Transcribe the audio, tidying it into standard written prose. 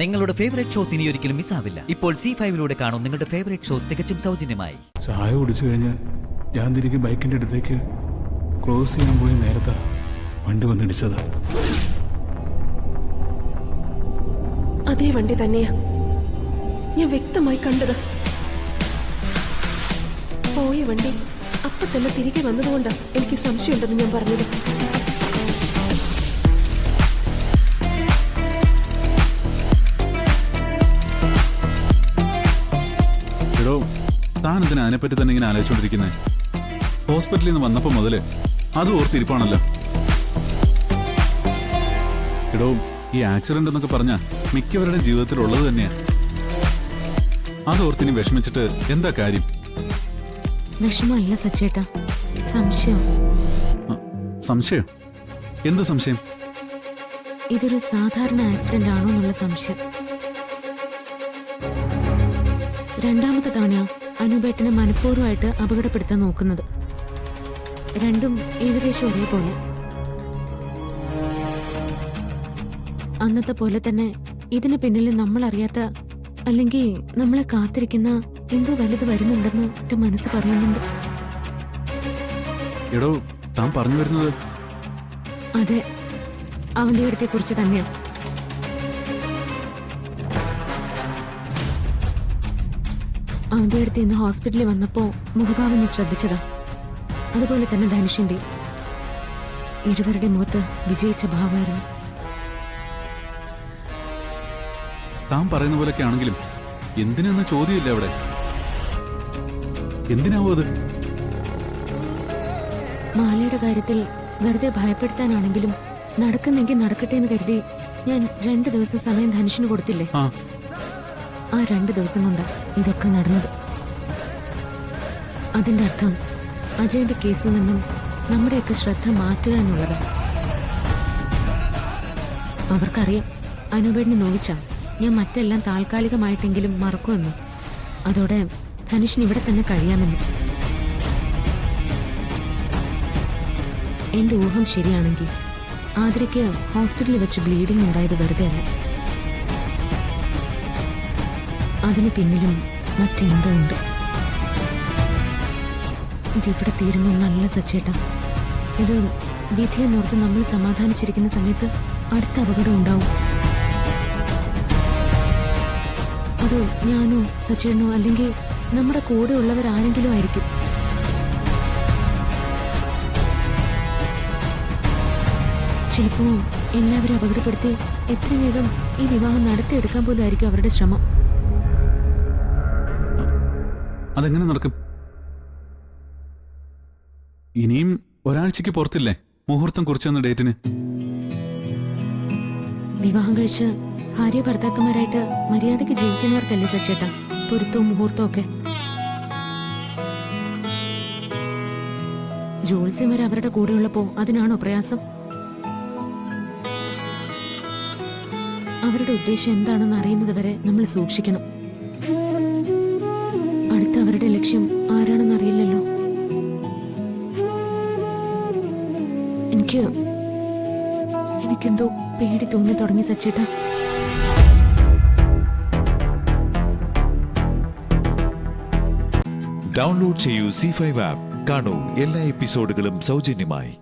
നിങ്ങളുടെ favourite shows ഇനി ഒരിക്കലും മിസ്സാവില്ല. ഇപ്പോൾ C5 കാണും നിങ്ങളുടെ ഫേവറേറ്റ് ഷോസ് തികച്ചും സൗജന്യമായി. ചായ കുടിച്ചു കഴിഞ്ഞ് ഞാൻ തിരികെ ബൈക്കിന്റെ അടുത്തേക്ക് ക്രോസ് ചെയ്യാൻ പോയ നേരത്തെ വണ്ടി വന്നിടിച്ചത്. അതേ വണ്ടി തന്നെയാ ഞാൻ വ്യക്തമായി കണ്ടത്. പോയ വണ്ടി അപ്പൊ തന്നെ തിരികെ വന്നതുകൊണ്ടാ എനിക്ക് സംശയമുണ്ടെന്ന് ഞാൻ പറഞ്ഞത്. എടോ, താൻ ഇതിന് അതിനെപ്പറ്റി തന്നെ ഇങ്ങനെ ആലോചിച്ചോണ്ടിരിക്കുന്നേ? ഹോസ്പിറ്റലിൽ നിന്ന് വന്നപ്പോ മുതല് അത് ഓർത്തിരിപ്പാണല്ലോ. എടോ, ഈ ആക്സിഡന്റ് എന്നൊക്കെ പറഞ്ഞ മിക്കവരുടെ ജീവിതത്തിൽ ഉള്ളത് തന്നെയാ. അതോർത്തിനി വിഷമിച്ചിട്ട് എന്താ കാര്യം? വിഷമല്ല സച്ചേട്ടാ, സംശയം. സംശയം? എന്ത് സംശയം? ഇതൊരു സാധാരണ ആക്സിഡന്റ് ആണോ എന്നുള്ള സംശയം. രണ്ടാമത്തെ തവണയാ അനുപേട്ടനെ മനഃപൂർവ്വമായിട്ട് അപകടപ്പെടുത്താൻ നോക്കുന്നത്. രണ്ടും ഏകദേശം ഒരേപോലെ. അന്നത്തെ പോലെ തന്നെ ഇതിന് പിന്നിൽ നമ്മൾ അറിയാത്ത അല്ലെങ്കിൽ നമ്മളെ കാത്തിരിക്കുന്ന എന്തോ വലുത് വരുന്നുണ്ടെന്ന് എന്റെ മനസ്സ് പറയുന്നുണ്ട്. എടോ, താൻ പറഞ്ഞു വരുന്നത്? അതെ, അവന്തികടത്തെ കുറിച്ച് തന്നെയാ. അവന്തികടത്ത് ഇന്ന് ഹോസ്പിറ്റലിൽ വന്നപ്പോ മുഖഭാവം നീ ശ്രദ്ധിച്ചതാ. അതുപോലെ തന്നെ ധനുഷിന്റെ ഇരുവരുടെ മുഖത്ത് വിജയിച്ച ഭാവമായിരുന്നു. താൻ പറയുന്ന പോലൊക്കെ ആണെങ്കിലും എന്തിനെന്ന ചോദ്യമില്ല അവിടെ. എന്തിനാവോ അത്? മാലയുടെ കാര്യത്തിൽ വെറുതെ ഭയപ്പെടുത്താനാണെങ്കിലും നടക്കുന്നെങ്കിൽ നടക്കട്ടെ എന്ന് കരുതി ഞാൻ 2 ദിവസം സമയം ധനുഷിന് കൊടുത്തില്ലേ? ആ 2 ദിവസം കൊണ്ട് ഇതൊക്കെ നടന്നത്. അതിന്റെ അർത്ഥം അജയന്റെ കേസിൽ നിന്നും നമ്മുടെയൊക്കെ ശ്രദ്ധ മാറ്റുക എന്നുള്ളത്. അവർക്കറിയാം അനുപേടിനെ നോവിച്ച ഞാൻ മറ്റെല്ലാം താൽക്കാലികമായിട്ടെങ്കിലും മറക്കുമെന്ന്. അതോടെ ധനുഷിന് ഇവിടെ തന്നെ കഴിയാമെന്ന്. എന്റെ ഊഹം ശരിയാണെങ്കിൽ ആതിരയ്ക്ക് ഹോസ്പിറ്റലിൽ വെച്ച് ബ്ലീഡിംഗ് ഉണ്ടായത് വെറുതെ അല്ല. അതിന് പിന്നിലും മറ്റെന്തോ ഉണ്ട്. ഇതിവിടെ തീരുന്നൊന്നല്ല സച്ചേട്ടാ. ഇത് വിധിയെന്നോർത്ത് നമ്മൾ സമാധാനിച്ചിരിക്കുന്ന സമയത്ത് അടുത്ത അപകടം ഉണ്ടാവും. അത് ഞാനോ സച്ചേട്ടനോ അല്ലെങ്കിൽ നമ്മുടെ കൂടെ ഉള്ളവരാരെങ്കിലും ആയിരിക്കും. ചിലപ്പോ എല്ലാവരും അപകടപ്പെടുത്തി എത്രയും വേഗം ഈ വിവാഹം നടത്തിയെടുക്കാൻ പോലും ആയിരിക്കും അവരുടെ ശ്രമം. അതെങ്ങനെ നടക്കും? ഇനിയും ഒരാഴ്ചക്ക് പുറത്തില്ലേ മുഹൂർത്തം കുറിച്ചെന്ന ഡേറ്റിന്? വിവാഹം കഴിച്ച് ഭാര്യ ഭർത്താക്കന്മാരായിട്ട് മര്യാദയ്ക്ക് ജീവിക്കുന്നവർക്കല്ലേ സച്ചേട്ടാ പൊരുത്തവും മുഹൂർത്തവും ഒക്കെ. ജോത്സ്യന്മാർ അവരുടെ കൂടെ ഉള്ളപ്പോ അതിനാണോ പ്രയാസം? അവരുടെ ഉദ്ദേശം എന്താണെന്ന് അറിയുന്നത് വരെ നമ്മൾ സൂക്ഷിക്കണം. അടുത്ത അവരുടെ ലക്ഷ്യം ആരാണെന്ന് അറിയില്ലല്ലോ. എനിക്കെന്തോ പേടി തോന്നി തുടങ്ങി സച്ചേട്ടാ. ഡൗൺലോഡ് ചെയ്യൂ C5 ആപ്പ്. കാണൂ എല്ലാ എപ്പിസോഡുകളും സൗജന്യമായി.